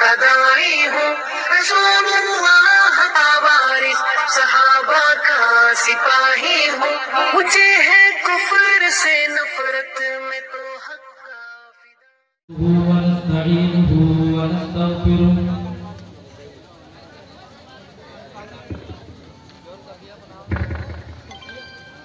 अदाई हूँ, रसूलुल्लाह का वारिस, सहाबा का सिपाही हूँ। मुझे है कुफ्र से नफरत में तो हक का फिदा।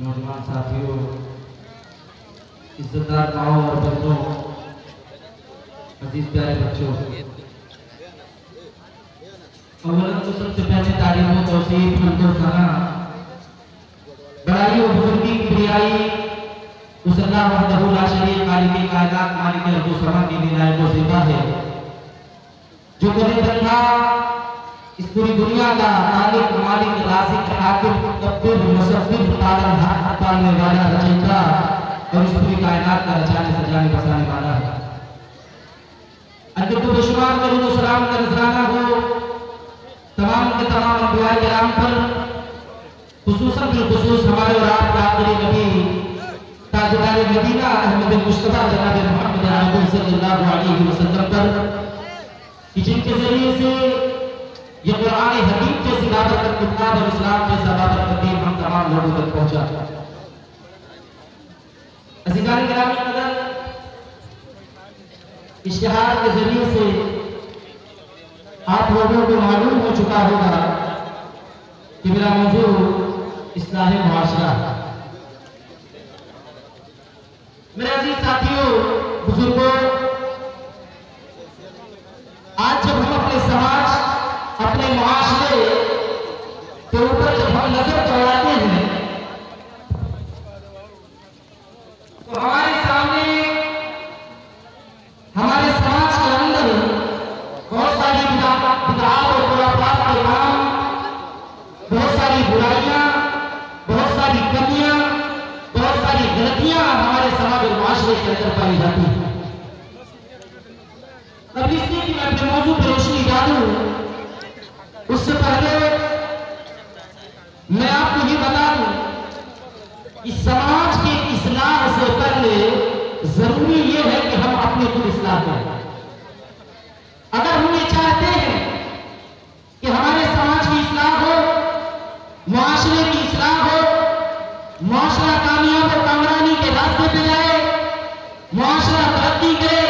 नौजवान साथियों, इज्जतदार माओ और बच्चों, अजीज प्यारे बच्चों, अव्वलन तो सबसे पहले तारीफ व तौसीफ मंदोसाना बड़ाई और बुजुर्गी की प्रियाई उस अल्लाह वहदहु ला शरीक खालिक कायनात मालिक अर्ज़ समा की निनायत व सिफा है जो कभी तन्हा इस पूरी दुनिया का मालिक मालिक राज़िक हाकिम मुदब्बिर मुसव्विर पालनहार पालने वाला रचयिता और इस पूरी कायनात का रचाने सजाने बसाने वाला है। अल्लाह को बेशुमार दरूद और सलाम का नजराना हो तमाम के तमाम अंबिया किराम पर, खुसूसन बिलखुसूस हमारे और आपके आखिरी नबी ताजदार मदीना अहमद मुस्तफा जनाब मोहम्मद अरबी सल्लल्लाहु अलैहि वसल्लम पर, जिनके जरिए से ये कुरान हकीम जैसी बाबरकत किताब और इस्लाम जैसा बाबरकत दीन हम तमाम लोगों तक पहुंचा। अज़ीज़ान किराम कदर, इश्तिहार के जरिए से आप लोगों को मालूम हो चुका होगा कि मेरा मौजू इस्लाह मुआशरा। मेरे अजीज साथियों, बुजुर्गों, आज जब हम अपने समाज अपने मुआशरे के ऊपर जब हम नजर दौड़ाते हैं तो हमारे सामने हमारे समाज के अंदर बहुत सारी बिदअत और खुराफात के काम, बहुत सारी बुराइयां, बहुत सारी कमियां, बहुत सारी गलतियां हमारे समाज और मुआशरे के अंदर पाई जाती हैं। अब इसलिए कि मैं अपने मौजू पर रोशनी डालूं उससे पहले मैं आपको ये बता दूं कि समाज के इस्लाह से पहले जरूरी ये है कि हम अपने खुद इस्लाह करें। अगर हम ये चाहते हैं कि हमारे समाज की इस्लाह हो, मुआशरे की इस्लाह हो, मुआशरा कामयाब और कामरानी के रास्ते पे जाए, मुआशरा तरक्की करे,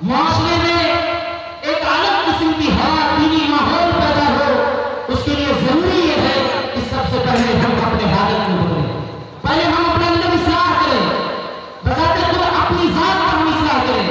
मुआशरे में एक अलग किस्म की हवा दीनी माहौल पैदा हो, उसके लिए जरूरी ये है कि सबसे पहले हम अपने हालत को बदलें। पहले हम अपने अंदर इस्लाह करें, बजाते हुए अपनी जात पर हम इस्लाह करें,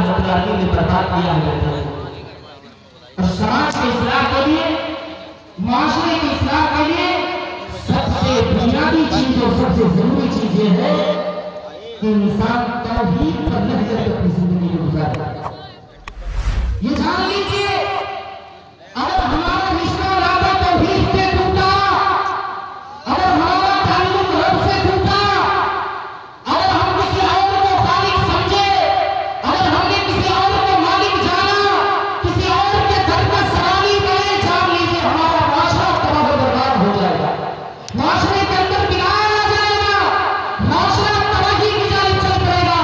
रब्बुल आलमीन ने बर्बाद किया है। और समाज के इस्लाह के लिए, माशरे के इस्लाह के लिए सबसे बुनियादी चीज और सबसे जरूरी चीज ये है कि इंसान तौहीद पर रहकर अपनी जिंदगी को गुजारे। ये जान लीजिए, अगर हमारा रिश्ता नाता तौहीद से टूटा, अगर हमारा ताल्लुक रब से टूटा, अगर हम किसी और को खालिक समझे, अगर हमने किसी और को मालिक जाना, किसी और के घर का सवाली बने, जान लीजिए हमारा माशरा तबाह बर्बाद हो जाएगा, माशरे के अंदर बिगाड़ आ जाएगा, माशरा तबाही की जानिब चल पड़ेगा।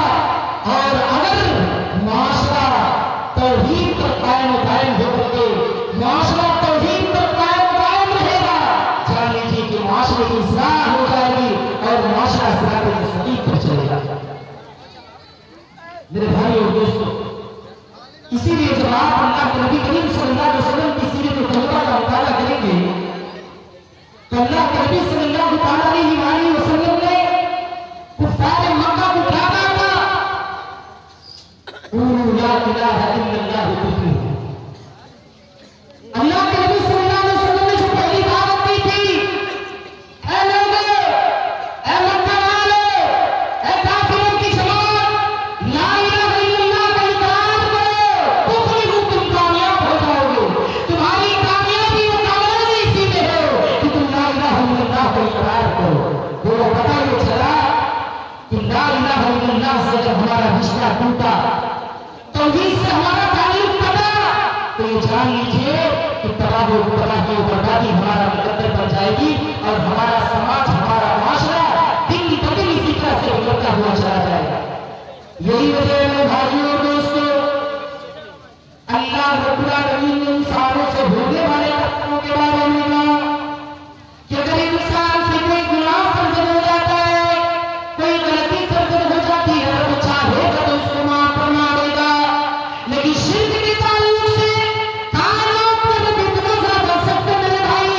और अगर माशरा तौहीद पर कायम होकर के माशरा तौहीद पर कायम रहेगा, जान लीजिए कि माशरे की इस्लाह हो जाएगी और माशरा सिरात मुस्तकीम पर चलेगा। मेरे भाई और दोस्तों, इसीलिए जब आप अल्लाह के नबी करीम सल्लल्लाहु अलैहि वसल्लम की सीरत तैयबा का मुताला करेंगे तो अल्लाह के नबी सल्लल्लाहु अलैहि वसल्लम ने कुफ्फार मक्का को क्या कहा? क़ूलू ला इलाहा इल्लल्लाह तुफ़्लिहून। अल्लाह के नबी सल्लल्लाहु अलैहि वसल्लम ने जो पहली दावत दी थी, ऐ लोगों, ऐ मक्का वालों, ऐ काफिरों की जमात, ला इलाहा इल्लल्लाह का इकरार करो, तुफ़्लिहून, तुम कामयाब हो जाओगे। तुम्हारी कामयाबी और कामयाबी इसी में है कि तुम ला इलाहा इल्लल्लाह का इकरार करो। तो पता ये चला कि ला इलाहा इल्लल्लाह से जब हमारा रिश्ता टूटा, तौहीद से हमारा ताल्लुक कटा, तो ये जान लीजिए कि तबाही और बर्बादी हमारा मुकद्दर बन जाएगी और हमारा समाज, हमारा माशरा दिन ब दिन इसी तरह से उलटता हुआ चला जाएगा। यही वजह है भाइयों और दोस्तों, अल्लाह रब्बुल आलमीन ने इंसानों से होने वाले कर्तव्यों के बारे में कहा कि अगर इंसान से कोई गुनाह सरजद हो जाता है, कोई गलती सरजद हो जाती है, तो चाहेगा तो उसको माफ फरमा देगा। लेकिन शिर्क के ताल्लुक से कायनात पर नबी इतना ज्यादा सख्त है मेरे भाई।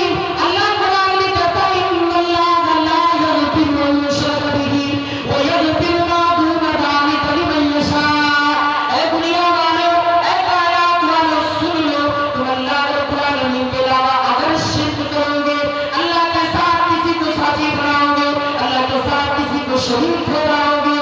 अल्लाह कुरान में कहता है, इन्नल्लाह ला यग़फ़िरु अन युश्रक बिही व यग़फ़िरु मा दून ज़ालिका लिमन यशा। ऐ दुनिया वालों, ऐ कायनात वालों, सुन लो, तुम अल्लाह रब्बुल आलमीन के अलावा अगर शिर्क करोगे, अल्लाह के साथ किसी को साझी बनाओगे, अल्लाह के साथ किसी को शरीक ठहराओगे,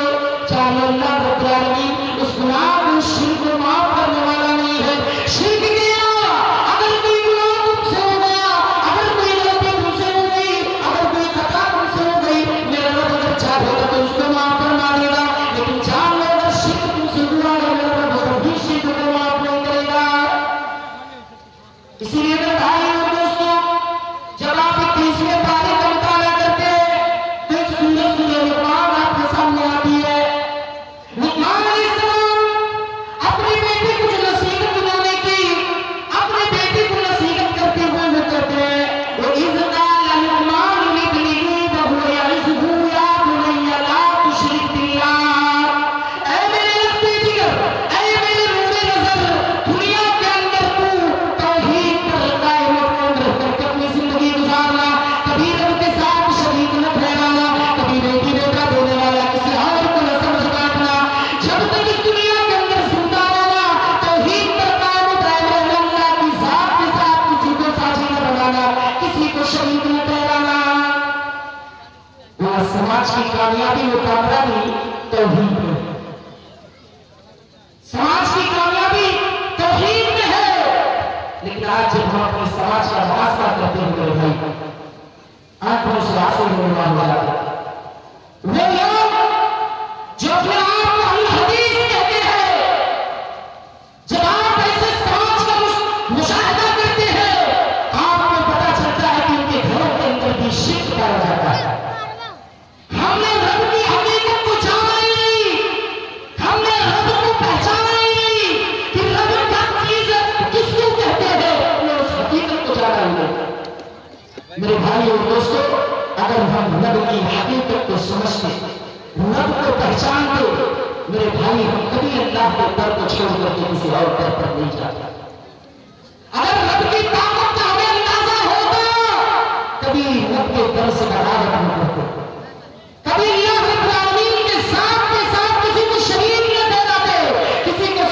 चाहे अल्लाह रब्बुल आलमीन उस गुनाह को, शिर्क को माफ करने वाला नहीं है। शिर्क के अलावा अगर कोई गुनाह तुमसे हो गया, अगर कोई गलती तुमसे हो गई, अगर कोई खता तुमसे हो गई, मेरा रब अगर चाहेगा तो उसको माफ करना देगा। लेकिन जान लो, अगर शिर्क तुमसे हुआ है, मेरा रब कभी शिर्क को माफ नहीं करेगा। इसीलिए मेरे भाई और दोस्तों, जब आप 31वें पारे का मुताला करते हैं तो एक सूरत सूरह लुक़मान आपके सामने आती है। लुक़मान अलैहिस्सलाम अपनी बेटी को जो नसीहत उन्होंने की, अपनी बेटी को नसीहत करते हुए वो कहते हैं, वो इज़ क़ाला लुक़मान लिब्निही व हुवा यइज़ुहु या बुनय्या ला तुश्रिक बिल्लाह। ऐ मेरे लफ्ज़े जिगर, ऐ मेरे नूरे नज़र, दुनिया के अंदर तू तौहीद पर कायम रह करके अपनी जिंदगी गुजारना, कभी रब के साथ शरीक न ठहराना, कभी बेटी बेटा देने वाला किसी और को न समझ बैठना। जब तक इस दुनिया के अंदर जिंदा रहना, तौहीद पर कायम रहना, अल्लाह की जात के साथ किसी को साझी न बनाना, किसी को शरीक न ठहराना। वह समाज की कामयाबी और कामयाबी तौहीद में, समाज की कामयाबी तौहीद में है। लेकिन आज जब हम अपने समाज का मुआसरा करते हैं मेरे भाई, आंखों से आंसू निकलवा हो जाते हैं। वो लोग जो अपने आप को अहले हदीस कहते हैं, जब आप ऐसे समाज का मुशाहिदा करते हैं, आपको पता चलता है कि उनके घरों के अंदर भी शिर्क पाया जाता है। हमने रब की हकीकत को जाना ही नहीं, हमने रब को पहचाना ही नहीं कि रब क्या चीज है, किसको कहते हैं, हमने उस हकीकत को जाना ही नहीं। मेरे भाई और दोस्तों, अगर हम रब की हकीकत को समझते, रब को पहचानते, मेरे भाई हम कभी अल्लाह के दर को छोड़ करके किसी और दर पर नहीं जाते। अगर रब की ताकत का हमें अंदाजा होता, कभी रब के दर से बगावत नहीं करते, कभी अल्लाह रब्बुल आलमीन के साथ किसी को शरीक न ठहराते, किसी को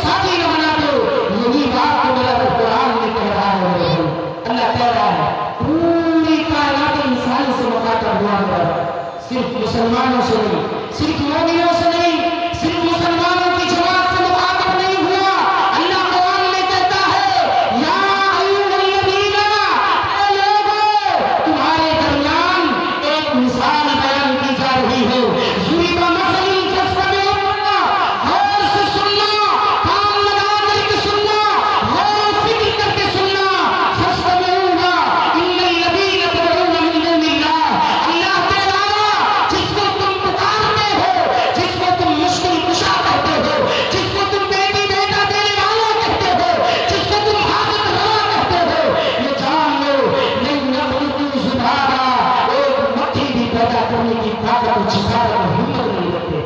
सिर्फ मुसलमानों से नहीं, सिर्फ मोमिनों से नहीं, सिर्फ मुसलमानों की जमात से मुखातब नहीं हुआ। अल्लाह कुरान में कहता है या अय्युहल्लज़ीना, ऐ लोगों, तुम्हारे दरमियान एक मिसाल बयान की जा रही है। ज़ुरिबा मसलन फस्तमिऊना, गौर से सुनना, कान लगा करके सुनना, गौर फिक्र करके सुनना। फस्तमिऊना इन्नल्लज़ीना तदऊना मिन दूनिल्लाह, अल्लाह के अलावा जिसको तुम पुकारते हो, जिसको तुम मुश्किल कुशा कहते हो, जिसको तुम बेटी बेटा देने वाला कहते हो, जिसको तुम हाजत रवा कहते हो, ये जान लो नहीं यखलुकू ज़ुबाबा, एक मक्खी भी पैदा करने की ताकत जिसारत और हिम्मत नहीं रखते।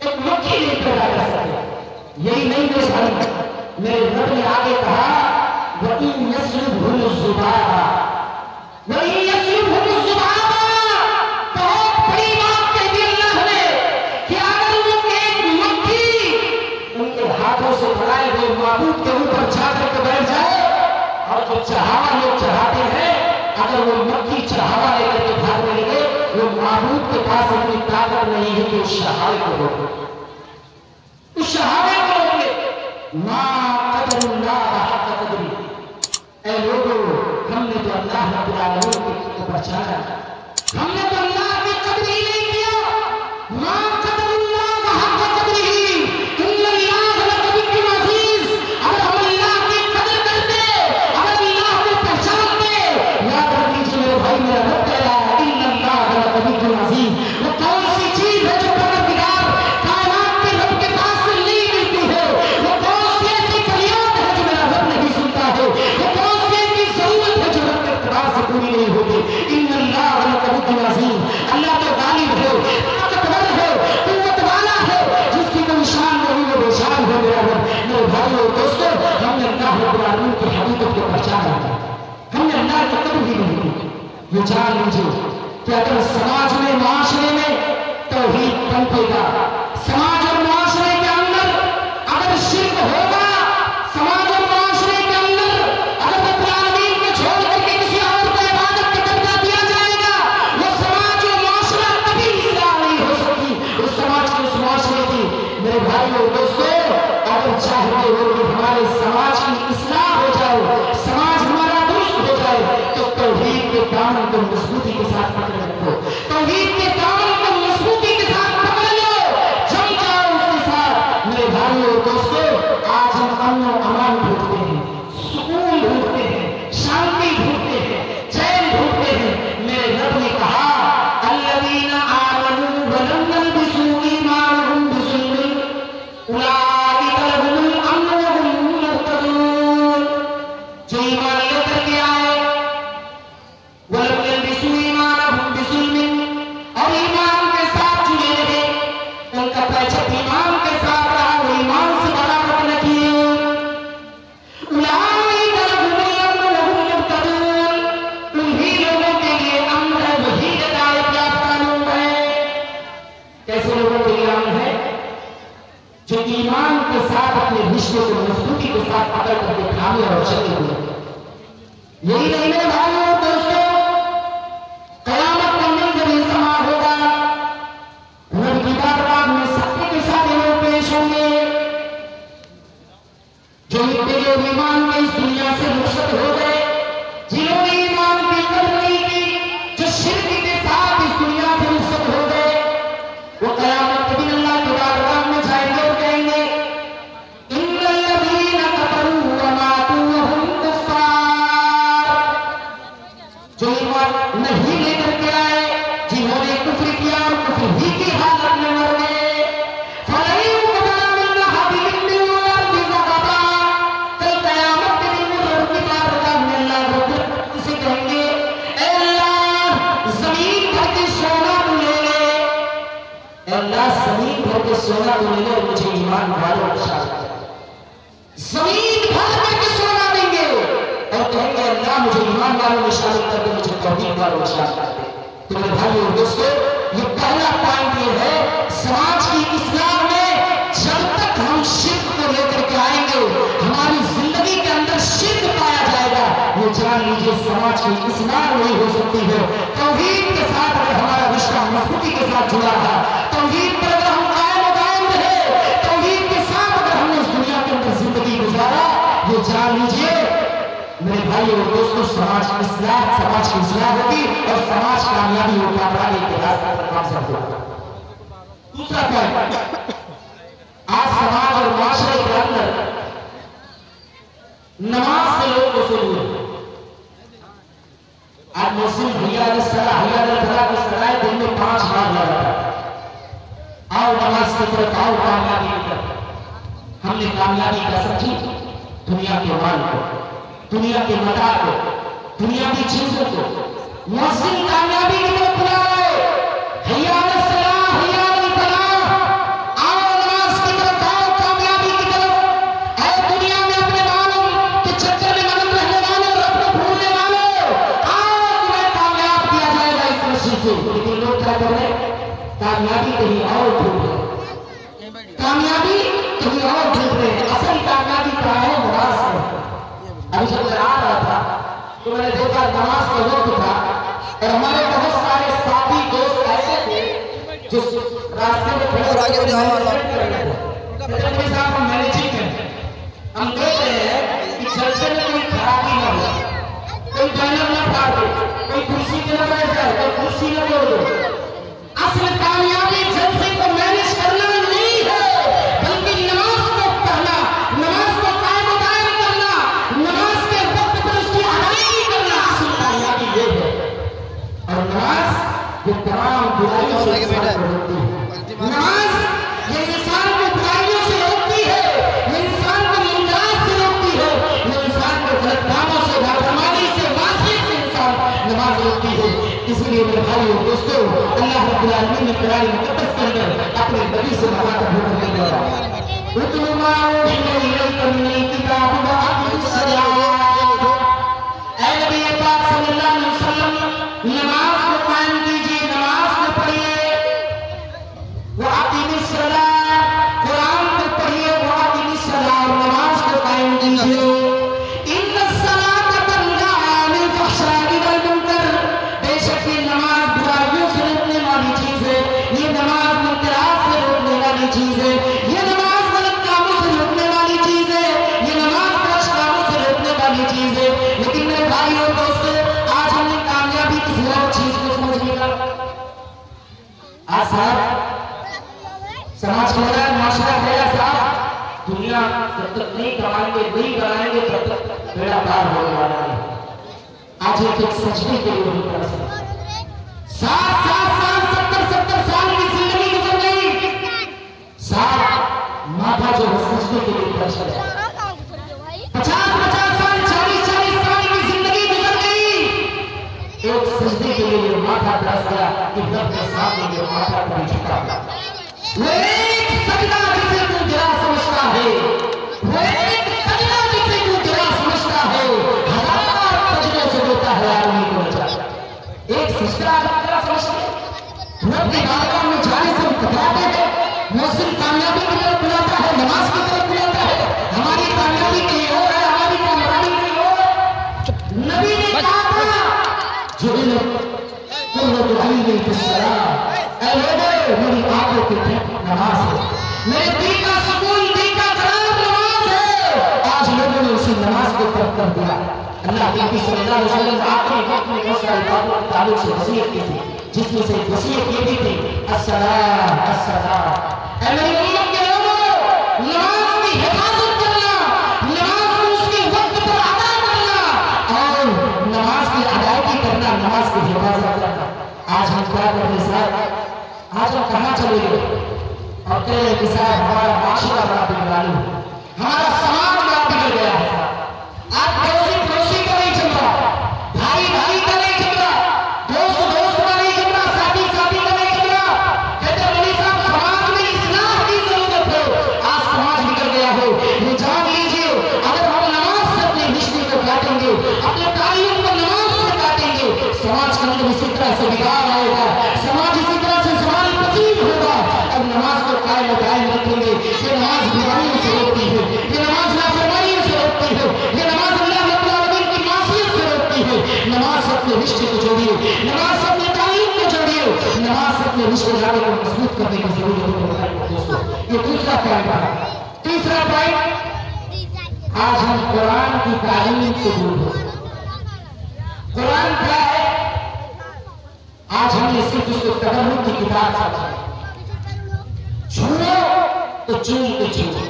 एक मक्खी नहीं पैदा कर सकते। यही नहीं मेरे भाई, मेरे रब ने आगे कहा वइन यस्लुबहुम ज़ुबाबा, वइन यस्लुबहुम ज़ुबाबा, बहुत बड़ी बात कह दी अल्लाह ने कि अगर वो एक मक्खी उनके हाथों से बनाए हुए माबूद के ऊपर जाकर के बैठ जाए, और जो चढ़ावा लोग चढ़ाते हैं, अगर वो मक्खी चढ़ावा लेकर के भागने लगे, वो माबूद के पास इतनी ताकत नहीं है कि उस शहावे को रोके, उस शहावे को रोके। मा क़दरुल्लाह हक़ क़दरी, ऐ लोगों, हमने तो अल्लाह रब्बुल आलमीन को पहचाना, हमने तो अल्लाह की कदर ही नहीं किया। मा क़दरुल्लाह हक़ क़दरिही, इन्नल्लाह लक़विय्युन अज़ीज़, अगर हम अल्लाह की कदर करते, अगर अल्लाह को पहचानते, याद रख लीजिए मेरे भाई, मेरा रब कह रहा है इन्नल्लाह लक़विय्युन अज़ीज़। वो कौन सी चीज है जो परवरदिगार कायनात के रब के पास से नहीं मिलती है? वो कौन सी ऐसी फरियाद है जो मेरा रब नहीं सुनता है? वो कौन सी ऐसी जरूरत है जो रब के इक़्तिदार से पूरी नहीं होती? इन्नल्लाह लक़विय्युन अज़ीज़, अल्लाह तो गालिब है, ताकतवर है, कुव्वत वाला है, जिसकी कोई शान नहीं, वो बेशान है मेरा रब। मेरे भाइयों और दोस्तों, हमने अल्लाह रब्बुल आलमीन की हकीकत को पहचाना है, हमने अल्लाह की कदर भी नहीं की। ये जान लीजिए कि अगर समाज में, माशरे में तौहीद पनपेगा, समाज और माशरे के अंदर अगर शिर्क होगा, समाज और माशरे के अंदर अगर रब्बुल आलमीन को छोड़ करके किसी और को इबादत का दर्जा दिया जाएगा, वो समाज और माशरा कभी इस्लाह नहीं हो सकती। उस समाज की, उस माशरे की, मेरे भाइयों और दोस्तों, अगर चाहते हो कि हमारे समाज की इस्लाह हो जाए, समाज हमारा दुरुस्त हो जाए, तो तौहीद के दामन को मजबूती के साथ पकड़ रखो, तौहीद के दामन को मजबूती के साथ पकड़ लो, जम जाओ उसके साथ। मेरे भाइयों और दोस्तों, आज हम अमन और अमान ढूंढते हैं, सुकून ढूंढते हैं, शांति ढूंढते हैं, चैन ढूंढते हैं। मेरे रब ने कहा अल्लज़ीना आमनू व लम यल्बिसू ईमानहुम बिज़ुल्मिन उलाइका लहुमुल अम्न व हुम मुहतदून, जो ईमान लेकर के आए, वलम यल्बिसू ईमानहुम बिज़ुल्मिन, और ईमान के साथ जुड़े रहे, उनका पहचान ईमान के साथ रहा, वो ईमान से बगावत न किए, उलाइका लहुमुल अम्न व हुम मुहतदून, उन्हीं लोगों के लिए अम्न है, वही हिदायत याफ्ता लोग हैं। कैसे लोगों के लिए अम्न है? जो ईमान के साथ अपने रिश्ते को मजबूती के साथ पकड़ करके थामे और चले हुए। यही नहीं मेरे भाइयों और दोस्तों, कयामत का मंजर ये समा होगा, रब की बारगाह में सत्य के साथ लोग पेश होंगे, जो बेगैर ईमान के इस दुनिया से रुखसत हो गए, जिन्होंने ईमान की कदर नहीं की, जो शिर्क के साथ इस दुनिया से रुखसत हो गए, वो कयामत के दिन अल्लाह की बारगाह में जाएंगे और कहेंगे इन्नल्लज़ीना कफरू व मातू व हुम कुफ्फार, जो ईमान नहीं लेकर के आए, जिन्होंने कुफ्र किया और कुफ्र ही की हालत में मर गए, फलन युक़बल मिन अहदिहिम मिन अर्दि ज़हबा, कल कयामत के दिन वो रब की बारगाह में अल्लाह रब्बुल से कहेंगे ऐ अल्लाह, जमीन भर के सोना तू ले ले, अल्लाह जमीन भर के सोना तो ले लो, मुझे ईमान वालों को शामिल कर। जमीन भर के सोना देंगे और कहेंगे अल्लाह मुझे ईमान वालों में शामिल कर दे, मुझे तौहीद वालों में शामिल कर दे। तो मेरे भाइयों और दोस्तों, ये पहला पॉइंट ये है, समाज की इस्लाह में जब तक हम शिर्क को लेकर के आएंगे, हमारी जिंदगी के अंदर शिर्क पाया जाएगा, ये जान लीजिए समाज की इस्लाह नहीं हो सकती है। तौहीद के साथ अगर हमारा रिश्ता मजबूती के साथ जुड़ा रहा। तौहीद पर अगर हम कायम रहे, तौहीद के साथ अगर हमने इस दुनिया के अंदर जिंदगी गुजारा, ये जान लीजिए मेरे भाइयों और दोस्तों, समाज की इस्लाह होगी और समाज कामयाबी हो कामयाबी के रास्ते पर कामयाब होगा। दूसरा पॉइंट, आज समाज और माशरे के अंदर नमाज से लोग को दूर है। आज मुस्लिम भैया की सलाह दिन में 5 बार लगाता है, आओ नमाज की तरफ आओ, कामयाबी की तरफ। हमने कामयाबी का समझी दुनिया के माल को, दुनिया के मता को, दुनिया की चीजों को। मुस्लिम कामयाबी की तरफ बुला रहे, भैया कामयाबी कहीं और ढूंढ रहे, कामयाबी कहीं और ढूंढ रहे। असल कामयाबी क्या है? नमाज में। अभी जब मैं आ रहा था तो मैंने देखा नमाज का वक्त था और हमारे बहुत सारे साथी दोस्त ऐसे थे जो रास्ते में खड़े मैनेजिंग है। हम देख रहे हैं कि जलसे में कोई खराबी न हो, कोई बैनर न फाड़ दे, कोई कुर्सी पे न बैठ जाए, कोई कुर्सी न तोड़ दे। असल कामयाबी जलसे को मैनेज करना नहीं है, बल्कि नमाज को पढ़ना, नमाज को कायम करना, नमाज के वक्त पर उसकी अदायगी करना असल कामयाबी ये है। और नमाज ये तमाम बुराइयों से रोकती है। नमाज ये इंसान को बुराइयों से रोकती है, ये इंसान को मुंजात से रोकती है, ये इंसान को गलत कामों से, नाफरमानी से, मासियत से इंसान नमाज रोकती है। इसलिए मेरे भाइयों दोस्तों, अल्लाह रब्बुल आलमीन ने कुरान मुकद्दस के अंदर अपने नबी से बात का हुक्म दिया है। उतलू मा उहिया इलैका मिनल किताब व अक़ीमुस सलात। ऐ नबी पाक सल्लल्लाहु अलैहि वसल्लम, नमाज को कायम कीजिए, नमाज को पढ़िए। व अक़ीमुस सलात, कुरान को पढ़िए। व अक़ीमुस सलात, नमाज को कायम कीजिए। समाज खड़ा, माशरा खड़ा साहब, दुनिया जब तक नहीं बनाएंगे तब तक बेड़ा पार होने वाला है। आज एक सजदे के लिए नहीं कर सकते। 60 साल 70 साल की जिंदगी गुजर गई, साहब माथा जो है सजदे के लिए खर्च है। 50 साल 40 साल की जिंदगी गुजर गई, एक सजदे के लिए माथा तरस गया कि रब के सामने ये माथा कभी झुका। वो एक सजदा जिसे तू गिरा समझता है, वो एक सजदा जिसे तू गिरा समझता है, 1000 सजदों से देता है आदमी को नजात। एक सजदा गिरा समझता है, रब की बारगाह में जाने से कतराते हैं। मुस्लिम कामयाबी की तरफ बुलाता है, नमाज की तरफ बुलाता है। हमारी कामयाबी कहीं और है, हमारी कामयाबी कहीं और है। नबी ने कहा था जो मेरी आंखों की नमाज है, मेरे दिल का सुकून, दिल का करार नमाज है। आज लोगों ने उसी नमाज को तर्क कर दिया। अल्लाह के नबी सल्लल्लाहु अलैहि वसल्लम आखिरी वक्त में बहुत सारी बातों के ताल्लुक से वसीयत की थी, जिसमें से वसीयत ये भी थी, अस्सलात अस्सलात। ऐ मेरी उम्मत के लोगों, नमाज की हिफाजत करना, नमाज को उसके वक्त पर अदा करना और नमाज की अदायगी करना, नमाज की हिफाजत करना। आज हम क्या कर रहे साहब? आज हम कहाँ चले गए और कह रहे कि साहब हमारा माशरा बड़ा बिगड़ा है, हमारा समाज बड़ा बिगड़ गया है। आज पड़ोसी का नहीं चल रहा, भाई का नहीं चल रहा, दोस्त का नहीं चल रहा, साथी का नहीं चल रहा। कहते मौलवी साहब समाज में इस्लाह की जरूरत है। आज समाज बिगड़ गया है, ये जान लीजिए। अगर हम नमाज से अपने रिश्ते को काटेंगे, अपने ताल्लुक को नमाज से काटेंगे, समाज के अंदर इसी तरह से बिगाड़ आएगा, समाज इसी तरह से समाज पसीब होगा। और नमाज को कायम रखेंगे। ये नमाज बुराइयों से रोकती है, ये नमाज लापरवाहियों से रोकती है, ये नमाज अल्लाह रब्बुल आलमीन की मासियत से रोकती है। नमाज से अपने रिश्ते को जोड़िए, नमाज से अपने ताल्लुक को जोड़िए, नमाज से अपने अपने रिश्तेदारों को मजबूत करने की जरूरत है दोस्तों। ये दूसरा पॉइंट है। तीसरा पॉइंट, आज हम कुरान की तालीम से दूर हो। कुरान क्या है? आज हमने सिर्फ उसको तबन्नुक की किताब समझा। छुओ तो चूम के छुओ,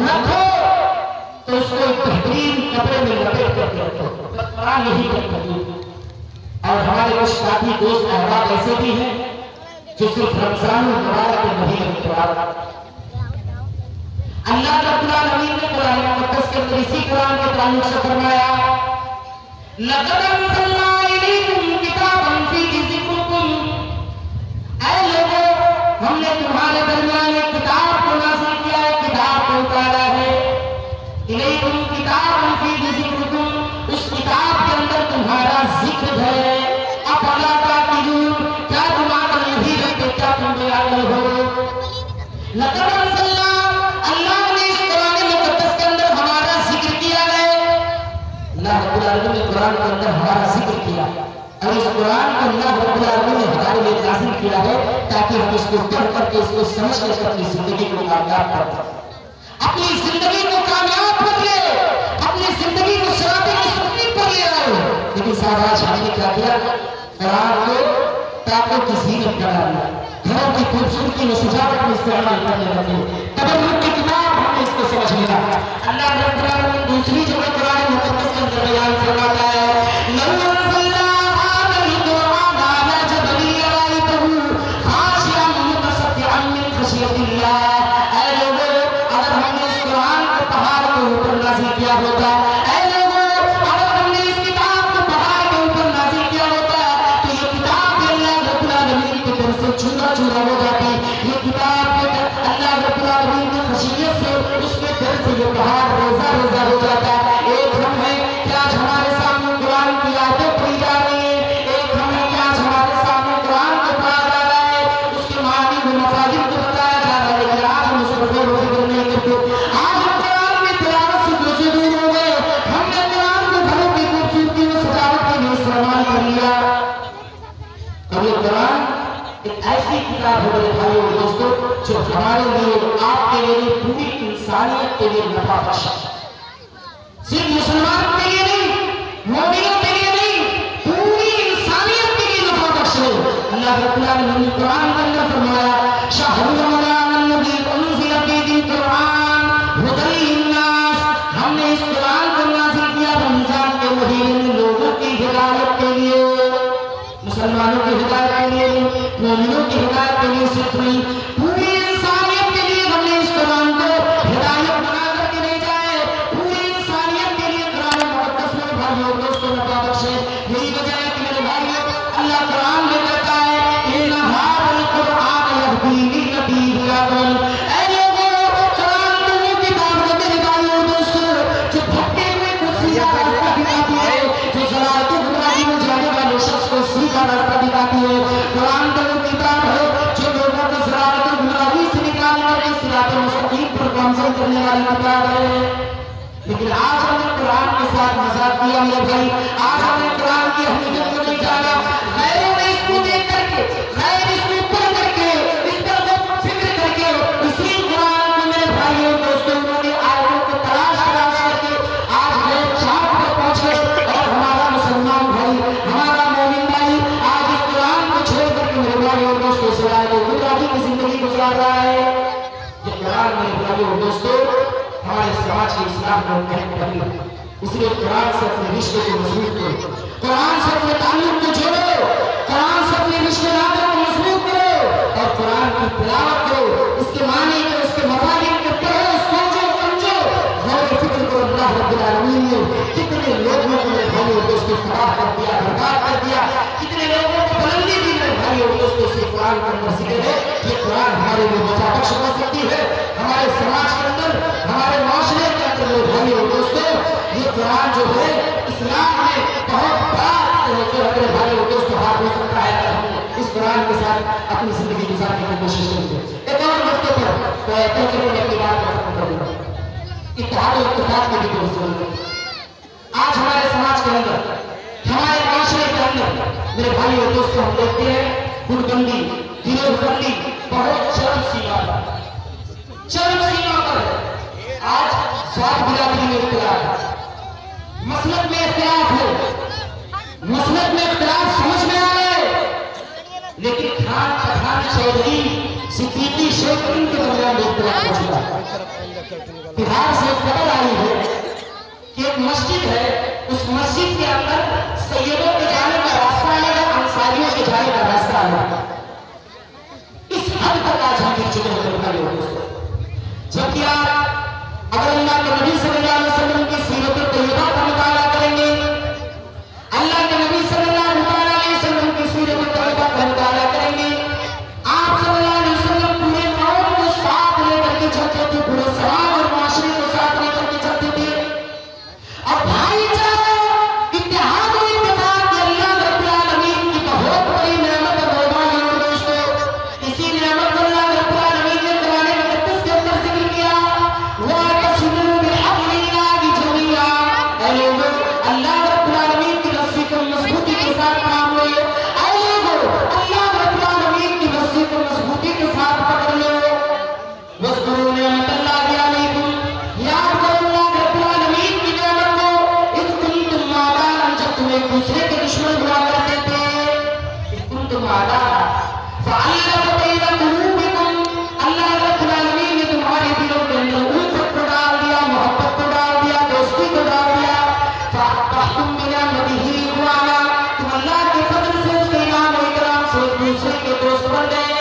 रखो तो उसको एक बेहतरीन कपड़े में लपेट करके रखो। कुरान यही करता है। और हमारे कुछ साथी दोस्त अहबाब ऐसे भी हैं जो सिर्फ रमजान मुबारक के महीने में कुरान, अल्लाह रब्बुल आलमीन ने कुरान मुक़द्दस के अंदर इसी कुरान के ताल्लुक से फरमाया, लक़द अंज़लना इलैकुम किताबन फ़ीही ज़िक्रुकुम, ऐ लोगों, हमने तुम्हारे दरमियान एक किताब को नाज़िल किया है, किताब को उतारा है। इलैकुम किताबन फ़ीही ज़िक्रुकुम, उस किताब के अंदर तुम्हारा जिक्र है। अफ़ला ताक़िलून, क्या तुम अक़ल नहीं रखते? क्या तुम बेअक़ल हो? लक़द अंज़लना, अल्लाह ने इस कुरान मुक़द्दस के अंदर हमारा जिक्र किया है। अल्लाह रब्बुल आलमीन ने कुरान के अंदर हमारा जिक्र किया और इस कुरान को अल्लाह रब्बुल आलमीन ने हमारे लिए नाज़िल किया है ताकि हम इसको पढ़ करके इसको समझ करके अपनी जिंदगी को कामयाब कर लें, अपनी जिंदगी को कामयाब कर ले, अपनी जिंदगी को सिराते मुस्तकीम पर ले आए। लेकिन साहब आज हमने क्या किया? कुरान को ताकों की ज़ीनत बना लिया, घरों की खूबसूरती में सजावट में इस्तेमाल करने लगे। तबन्नुक की किताब हमने इसको समझ लिया। अल्लाह रब्बुल आलमीन दूसरी जगह कुरान मुक़द्दस के अंदर बयान फरमाता है, लौ अंज़लना हाज़ल कुरान अला जबलिन लरअयतहु खाशिअन मुतसद्दिअन मिन खशियतिल्लाह। ऐ लोगों, अगर हमने इस कुरान को पहाड़ के ऊपर नाज़िल किया होता, ऐ लोगों, अगर हमने इस किताब को पहाड़ के ऊपर नाज़िल किया होता, तो ये किताब अल्लाह रब्बुल आलमीन की तरफ से चूरा चूरा हो जाती। ये किताब अल्लाह रब्बुल आलमीन की खशियत से उसके दिल से ये पहाड़ रोजा रोजा हो जाता। एक हम है कि आज हमारे सामने कुरान की आयतें पढ़ी जा रही है, एक हम है कि आज हमारे सामने कुरान को पढ़ा जा रहा है, उसके मानी व मफाहिम को बताया जा रहा है। लेकिन आज हम उस पर गौर नहीं करते। आज हम कुरान की तिलावत से दूर हो गए। हमने कुरान को घरों की खूबसूरती में सजावट के लिए इस्तेमाल कर लिया। अब ये कुरान एक ऐसी किताब है मेरे भाइयों और दोस्तों जो हमारे लिए, आपके लिए, पूरी इंसानियत के लिए नफा बख्श है। सिर्फ मुसलमान के लिए नहीं, मोमिनों के लिए नहीं, पूरी इंसानियत के लिए नफा बख्श है। अल्लाह रब्बुल आलमीन ने कुरान के अंदर फरमाया, शहरुल रमज़ान अल्लज़ी उनज़िला फ़ीहिल कुरान हुदल लिन्नास, हमने इस कुरान को नाज़िल किया रमजान के महीने में लोगों की हिदायत के लिए, मुसलमानों की हिदायत के लिए, मोमिनों की हिदायत के लिए सिर्फ नहीं, पूरी इंसानियत के लिए हमने इस कुरान को हिदायत बना करके भेजा है। पूरी इंसानियत के लिए कुरान मुक़द्दस मेरे भाइयों और दोस्तों नफा बख्श है। यही वजह है कि मेरे भाइयों, अल्लाह कुरान में कहता है, इन्ना हाज़ल कुरान यहदी लिल्लती हिया अक़वम। ऐ लोगों, कुरान तो वो किताब है मेरे भाइयों और दोस्तों जो भटके हुए को सीधा रास्ता दिखाती है, जो ज़लालत गुमराही में जाने वाले शख्स को सीधा रास्ता दिखाती है। कुरान तो वो किताब है जो लोगों को ज़लालत गुमराही से निकाल कर सिरात मुस्तकीम पर गामज़न करने वाली किताब है। लेकिन आज हमने कुरान के साथ मजाक किया मेरे भाई। आज हमने कुरान की अहमियत को नहीं जाना। गैरों ने इसको देख करके, गैर इसको पढ़ करके, इस पर फिक्र करके, इसी कुरान को मेरे भाई और दोस्तों उन्होंने आयतों को तलाश करके आज लोग चाँद पर पहुंचे। और हमारा मुसलमान भाई, हमारा मोमिन भाई आज इस कुरान को छोड़ करके मेरे भाई और दोस्तों सिवाय गुमराही की जिंदगी गुजार रहा है। ये कुरान मेरे भाई और दोस्तों हमारे समाज के इस्लाम को महक करती है। इसलिए कुरान से अपने रिश्ते को मजबूत करो, कुरान से अपने ताल्लुक को जोड़ो, कुरान से अपने रिश्तेदारों को मजबूत करो और कुरान की तिलावत करो, इसके मानी को, इसके मफाहिम को पढ़ो, सोचो, समझो, गौर फिक्र करो। अल्लाह रब्बुल आलमीन ने कितने लोगों को मेरे भाई और दोस्तों तबाह कर दिया, बर्बाद कर दिया, कितने लोगों को बुलंदी दी मेरे भाई और दोस्तों से कुरान का अंदर जिक्र है। ये कुरान हमारे लिए नफा बख्श हो सकती है, हमारे समाज के अंदर, हमारे माशरे के अंदर मेरे भाई और दोस्तों ये कुरान जो है इस्लाम में बहुत बड़ा मेरे भाई और दोस्तों हाथ हो सकता है अगर हम इस कुरान के साथ अपनी जिंदगी गुजारने की कोशिश करेंगे। एक और मौके पर मैं अपनी बात खत्म कर दूंगा। इत्तेहाद और इत्तेफाक की भी कोई जरूरत है। आज हमारे समाज के अंदर, हमारे माशरे के अंदर मेरे भाई और दोस्तों हम देखते हैं गुटबंदी, गिरफ्तारी बहुत चरम सीमा पर है। आज जात बिरादरी में इख्तिलाफ है, मसलक में इख्तिलाफ है, मसलक में इख्तिलाफ समझ में आ रहा है, लेकिन खान पठान चौधरी सिद्दीकी शेख के दरमियान में इख्तिलाफ हो चुका है। बिहार से खबर आई है कि एक मस्जिद है, उस मस्जिद के अंदर सैयदों के जाने का रास्ता अलग है, अंसारियों के जाने का रास्ता अलग है। इस हद तक आज हम गिर चुके हैं भाई दोस्तों। जबकि आप अगर अल्लाह के नबी सल्लल्लाहु अलैहि वसल्लम की सीरत तैयबा का मुताला करेंगे, अल्लाह के नबी सल्लल्लाहु अलैहि वसल्लम की सीरत तैयबा का मुताला करेंगे, आप सल्लल्लाहु अलैहि वसल्लम पूरे कौम को साथ लेकर के चलते थे, पूरे समाज और माशरे को साथ लेकर के चलते थे। और भाईचारा, इत्तेहाद और इत्तेफाक अल्लाह रब्बुल आलमीन की बहुत बड़ी नेमत और मेहरबानी है दोस्तों। इसी नेमत को अल्लाह रब्बुल आलमीन ने कुरान मुक़द्दस के अंदर जिक्र किया, वातसिमू बिहब्लिल्लाहि जमीआ। ऐ लोगों, अल्लाह रब्बुल आलमीन की रस्सी को मजबूती के साथ थाम लो। ऐ लोगों, अल्लाह रब्बुल आलमीन की रस्सी को मजबूती के साथ पकड़ लो। वज़कुरू निअमतल्लाहि अलैकुम, याद करो अल्लाह रब्बुल आलमीन की नेमत को। इज़ कुंतुम आदाअन, जब तुम एक दूसरे के दुश्मन हुआ करते थे। इज़ कुंतुम आदाअन फ़अल्लफ़ बैन क़ुलूबिकुम, अल्लाह रब्बुल आलमीन ने तुम्हारे दिलों के अंदर उल्फत को डाल दिया, मोहब्बत को डाल दिया, दोस्ती को डाल दिया। फ़अस्बहतुम बिनिअमतिही इख़वाना, तुम अल्लाह के फज़ल से, उसके इनाम और इकराम से एक दूसरे के दोस्त बन गए।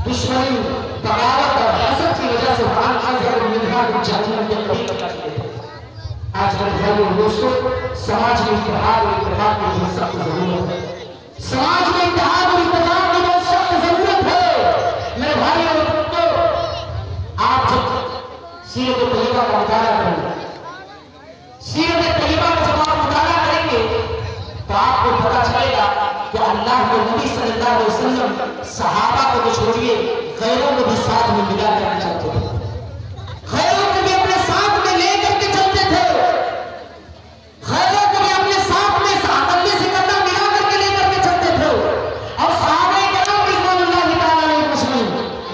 दुश्मनी, बगावत और हसद की वजह से फान अज़हर मिनहा जहन्नम के करीब कर दिए थे। आज मेरे भाइयों दोस्तों, समाज में इत्तेहाद और इत्तेफाक की बहुत सख्त जरूरत है। समाज में इत्तेहाद और इत्तेफाक की बहुत सख्त जरूरत है। मेरे भाइयों दोस्तों, आप जब सीरत तैयबा का मुताला करेंगे, सीरत तैयबा का जब आप मुताला करेंगे तो आपको पता चलेगा कि अल्लाह के नबी सल्लल्लाहु अलैहि वसल्लम सहाबा को तो छोड़िए, गैरों को भी साथ में मिला करके चलते थे, गैरों को भी अपने साथ में लेकर के चलते थे, गैरों को भी अपने साथ में कंधे से कंधा मिला करके लेकर के चलते थे। और सहाबाए किराम रिज़वानुल्लाहि तआला अलैहिम अजमईन,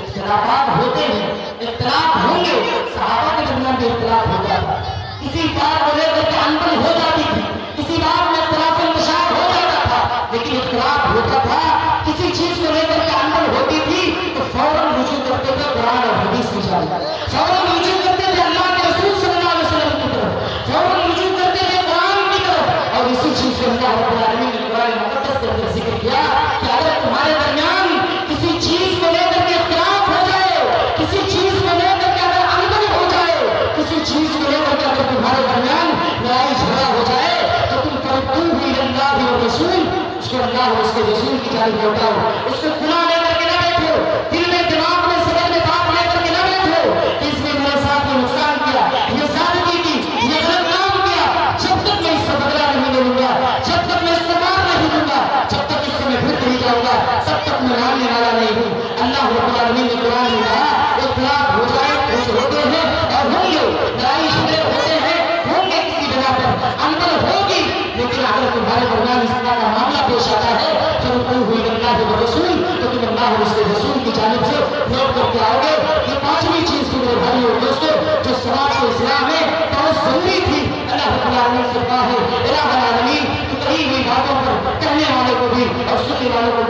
इख्तिलाफात होते हैं, इख्तिलाफ होंगे, सहाबा के दरमियान भी इख्तिलाफ होता था, किसी बात को लेकर के अनबन हो जाती थी, किसी बात में इख्तिलाफ इंतशार हो जाता था, लेकिन इख्तिलाफ होता था, किसी चीज को लेकर के अनबन होती थी तो फौरन रुजू करते थे कुरान और हदीस की जानिब, फौरन रुजू करते थे अल्लाह के रसूल सल्लल्लाहु अलैहि वसल्लम की तरफ, फौरन रुजू करते थे कुरान की तरफ। और इसी चीज से अल्लाह रब्बुल आलमीन ने कुरान मुक़द्दस के अंदर जिक्र किया कि अगर तुम्हारे दरमियान किसी चीज को लेकर के इख्तिलाफ हो जाए, किसी चीज को लेकर के अगर अनबन हो जाए, किसी चीज को लेकर के अगर तुम्हारे दरमियान लड़ाई झगड़ा हो जाए, तो तुम फरद्दूहु इलल्लाहि व रसूल, उसको अल्लाह और उसके रसूल की जानिब लौटाओ, उसको खुला लेकर के ना बैठो, दिल में दिमाग में सदर में बात लेकर के ना बैठो, इसने मेरे साथ में नुकसान किया, ये ज़ालिमी की, ये गलत काम किया, जब तक मैं इससे बदला नहीं लूंगा, जब तक मैं इसको मार नहीं दूंगा, जब तक इससे मैं फिर नहीं जाऊंगा, तब तक मैं मानने वाला नहीं हूँ। अल्लाह रब्बुल आलमीन ने कुरान में कहा, इख्तिलाफ हो जाए, कुछ होते हैं और होंगे, लड़ाई झगड़े होते हैं, होंगे किसी जगह पर, अनबन होगी, लेकिन अगर तुम्हारे दरमियान इस तरह का मामला पेश आता है फरद्दूहु इलल्लाहि व रसूल, तो तुम अल्लाह और उसके रसूल की जानिब से लौट करके आओगे। ये पांचवी चीज थी मेरे भाइयों और दोस्तों, जो समाज को इस्लाम में बहुत जरूरी थी। अल्लाह रब्बुल आलमीन से कहा है, इलाहुल आलमीन, तू कही हुई बातों पर कहने वाले को भी और सुनने वालों को